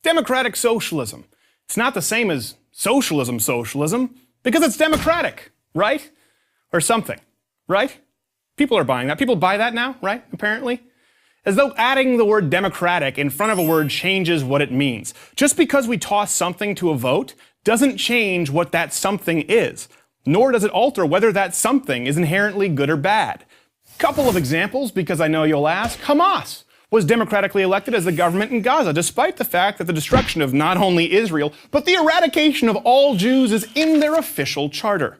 Democratic socialism. It's not the same as socialism because it's democratic, right? Or something, right? People are buying that. People buy that now, right? Apparently. As though adding the word democratic in front of a word changes what it means. Just because we toss something to a vote doesn't change what that something is, nor does it alter whether that something is inherently good or bad. Couple of examples, because I know you'll ask. Hamas was democratically elected as the government in Gaza, despite the fact that the destruction of not only Israel, but the eradication of all Jews is in their official charter.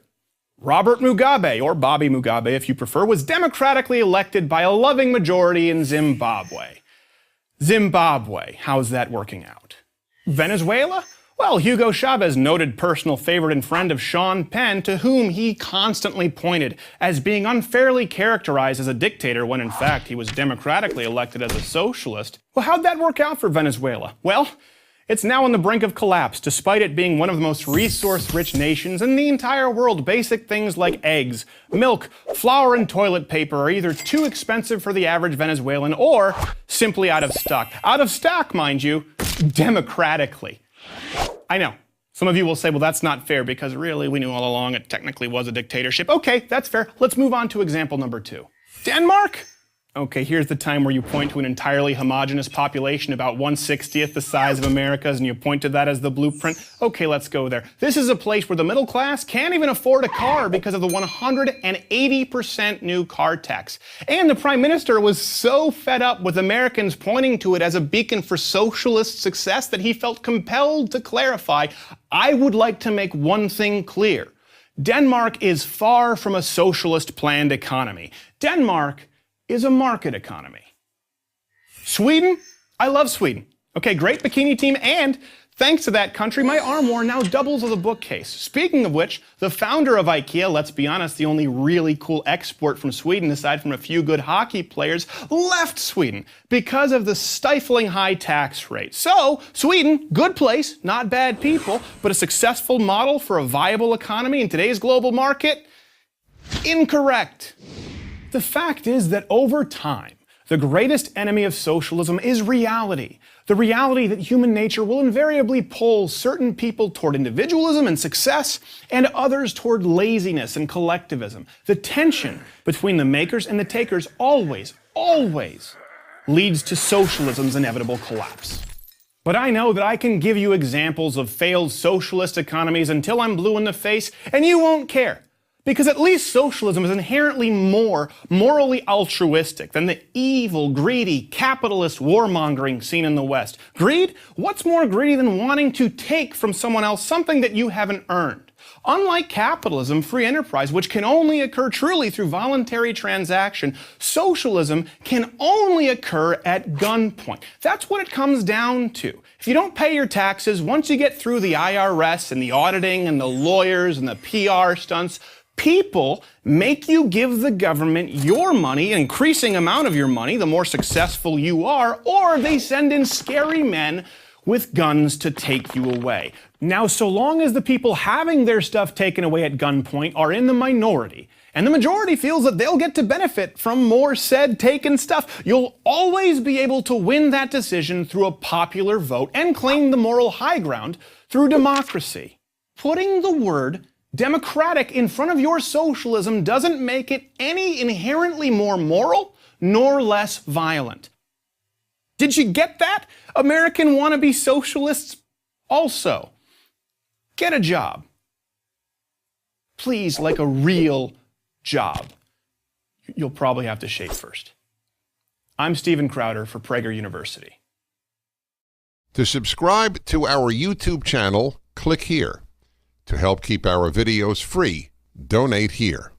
Robert Mugabe, or Bobby Mugabe if you prefer, was democratically elected by a loving majority in Zimbabwe. Zimbabwe, how's that working out? Venezuela? Well, Hugo Chavez, noted personal favorite and friend of Sean Penn, to whom he constantly pointed as being unfairly characterized as a dictator when in fact he was democratically elected as a socialist. Well, how'd that work out for Venezuela? Well, it's now on the brink of collapse, despite it being one of the most resource-rich nations in the entire world. Basic things like eggs, milk, flour, and toilet paper are either too expensive for the average Venezuelan or simply out of stock. Out of stock, mind you, democratically. I know. Some of you will say, well, that's not fair because really we knew all along it technically was a dictatorship. Okay, that's fair. Let's move on to example number 2. Denmark? Okay, here's the time where you point to an entirely homogeneous population about 1/60th the size of America's and you point to that as the blueprint. Okay, let's go there. This is a place where the middle class can't even afford a car because of the 180% new car tax. And the Prime Minister was so fed up with Americans pointing to it as a beacon for socialist success that he felt compelled to clarify, I would like to make one thing clear. Denmark is far from a socialist planned economy. Denmark is a market economy. Sweden? I love Sweden. Okay, great bikini team, and thanks to that country, my armoire now doubles as a bookcase. Speaking of which, the founder of IKEA, let's be honest, the only really cool export from Sweden, aside from a few good hockey players, left Sweden because of the stifling high tax rate. So, Sweden, good place, not bad people, but a successful model for a viable economy in today's global market? Incorrect. The fact is that over time, the greatest enemy of socialism is reality. The reality that human nature will invariably pull certain people toward individualism and success, and others toward laziness and collectivism. The tension between the makers and the takers always leads to socialism's inevitable collapse. But I know that I can give you examples of failed socialist economies until I'm blue in the face, and you won't care. Because at least socialism is inherently more morally altruistic than the evil, greedy, capitalist warmongering seen in the West. Greed? What's more greedy than wanting to take from someone else something that you haven't earned? Unlike capitalism, free enterprise, which can only occur truly through voluntary transaction, socialism can only occur at gunpoint. That's what it comes down to. If you don't pay your taxes, once you get through the IRS and the auditing and the lawyers and the PR stunts, people make you give the government your money, an increasing amount of your money, the more successful you are, or they send in scary men with guns to take you away. Now, so long as the people having their stuff taken away at gunpoint are in the minority, and the majority feels that they'll get to benefit from more said taken stuff, you'll always be able to win that decision through a popular vote and claim the moral high ground through democracy. Putting the word democratic in front of your socialism doesn't make it any inherently more moral nor less violent. Did you get that? American wannabe socialists? Also, get a job. Please, like a real job. You'll probably have to shave first. I'm Steven Crowder for Prager University. To subscribe to our YouTube channel, click here. To help keep our videos free, donate here.